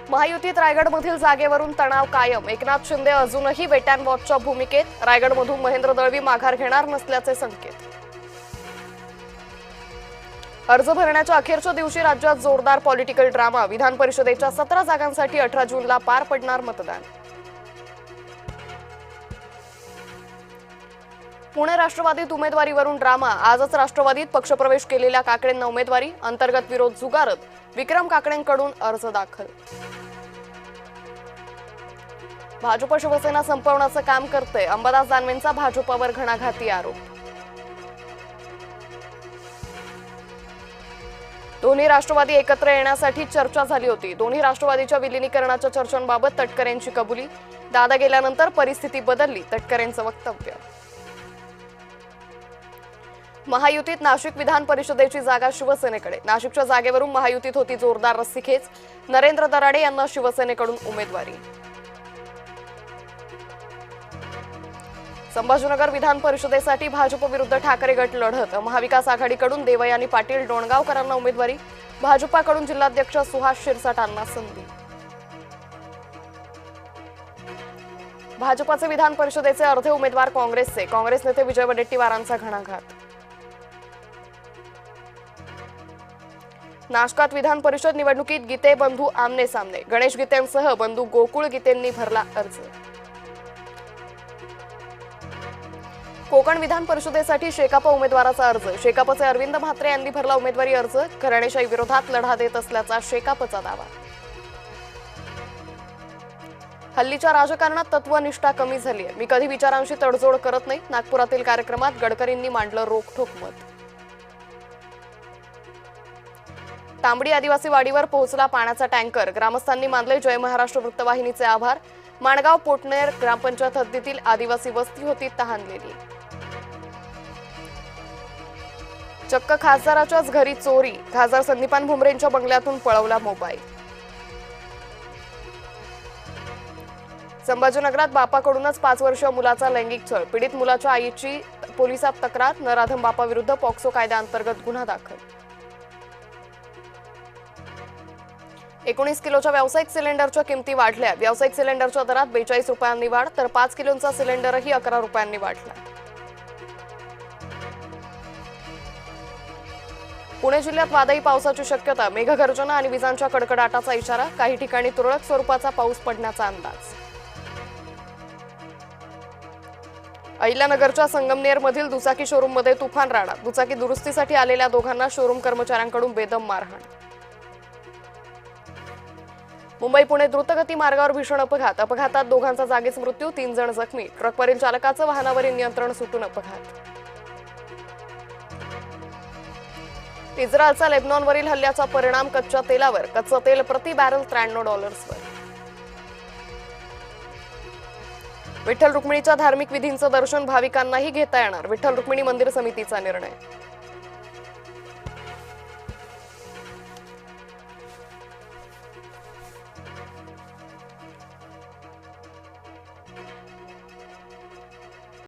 महायुतीत रायगडमधील जागेवरून तणाव कायम. एकनाथ शिंदे अजूनही वेट अँड वॉचच्या भूमिकेत. रायगडमधून महेंद्र दळवी माघार घेणार नसल्याचे संकेत. अर्ज भरण्याच्या अखेरच्या दिवशी राज्यात जोरदार पॉलिटिकल ड्रामा. विधान परिषदेच्या 17 जागांसाठी 18 जूनला पार पडणार मतदान. पुणे राष्ट्रवादीत उमेदवारीवरून ड्रामा. आजच राष्ट्रवादीत पक्षप्रवेश केलेल्या काकडेंना उमेदवारी. अंतर्गत विरोध झुगारत विक्रम काकडेंकडून अर्ज दाखल. भाजप शिवसेना संपवण्याचं काम करते. अंबादास दानवेंचा भाजपवर घणाघाती आरोप. दोन्ही राष्ट्रवादी एकत्र येण्यासाठी चर्चा झाली होती. दोन्ही राष्ट्रवादीच्या विलीनीकरणाच्या चर्चांबाबत तटकरेंची कबुली. दादा गेल्यानंतर परिस्थिती बदलली, तटकरेंचं वक्तव्य. महायुतीत नाशिक विधान परिषदेची जागा शिवसेनेकडे. नाशिकच्या जागेवरून महायुतीत होती जोरदार रस्सीखेच. नरेंद्र दराडे यांना शिवसेनेकडून उमेदवारी. संभाजीनगर विधान परिषदेसाठी भाजप विरुद्ध ठाकरे गट लढत. महाविकास आघाडीकडून देवयानी पाटील डोणगावकरांना उमेदवारी. भाजपाकडून जिल्हाध्यक्ष सुहास शिरसाटांना संधी. भाजपाचे विधान परिषदेचे अर्धे उमेदवार काँग्रेसचे. काँग्रेस नेते विजय वडेट्टीवारांचा घणाघात. नाशकात विधान परिषद निवडणुकीत गीते बंधू आमने सामने. गणेश गीतेंसह बंधू गोकुळ गीतेंनी भरला अर्ज. कोकण विधान परिषदेसाठी शेकाप उमेदवाराचा अर्ज. शेकापचे अरविंद म्हात्रे यांनी भरला उमेदवारी अर्ज. घराणेशाही विरोधात लढा देत असल्याचा शेकापचा दावा. हल्लीच्या राजकारणात तत्वनिष्ठा कमी झाली आहे. मी कधी विचारांशी तडजोड करत नाही. नागपुरातील कार्यक्रमात गडकरींनी मांडलं रोखठोक मत. तांबडी आदिवासी वाडीवर पोहोचला पाण्याचा टँकर. ग्रामस्थांनी मानले जय महाराष्ट्र वृत्तवाहिनीचे आभार. माणगाव पोटनेर ग्रामपंचायत हद्दीतील आदिवासी वस्ती होती तहानलेली. चक्क खासदाराच्याच घरी चोरी. खासदार संदीपान भुमरेंच्या बंगल्यातून पळवला मोबाईल. संभाजीनगरात बापाकडूनच 5 वर्षीय मुलाचा लैंगिक छळ. पीडित मुलाच्या आईची पोलिसात तक्रार. नराधम बापाविरुद्ध पॉक्सो कायद्याअंतर्गत गुन्हा दाखल. 19 किलोच्या व्यावसायिक सिलेंडरच्या किमती वाढल्या. व्यावसायिक सिलेंडरच्या दरात 42 रुपयांनी वाढ, तर 5 किलोचा सिलेंडरही 11 रुपयांनी वाढला. पुणे जिल्ह्यात वादळी पावसाची शक्यता. मेघगर्जना आणि विजांच्या कडकडाटाचा इशारा. काही ठिकाणी तुरळक स्वरूपाचा पाऊस पडण्याचा अंदाज. अहिल्यानगरच्या संगमनेरमधील दुचाकी शोरूममध्ये तुफान राडा. दुचाकी दुरुस्तीसाठी आलेल्या दोघांना शोरूम कर्मचाऱ्यांकडून बेदम मारहाण. मुंबई पुणे द्रुतगती मार्गावर भीषण अपघात. अपघातात दोघांचा जागीच मृत्यू, 3 जण जखमी. ट्रकवरील चालकाचं वाहनावरील नियंत्रण सुटून अपघात. इस्रायलचा लेबनॉनवरील हल्ल्याचा परिणाम कच्च्या तेलावर. कच्चं तेल प्रति बॅरल $93. विठ्ठल रुक्मिणीच्या धार्मिक विधींचं दर्शन भाविकांनाही घेता येणार. विठ्ठल रुक्मिणी मंदिर समितीचा निर्णय.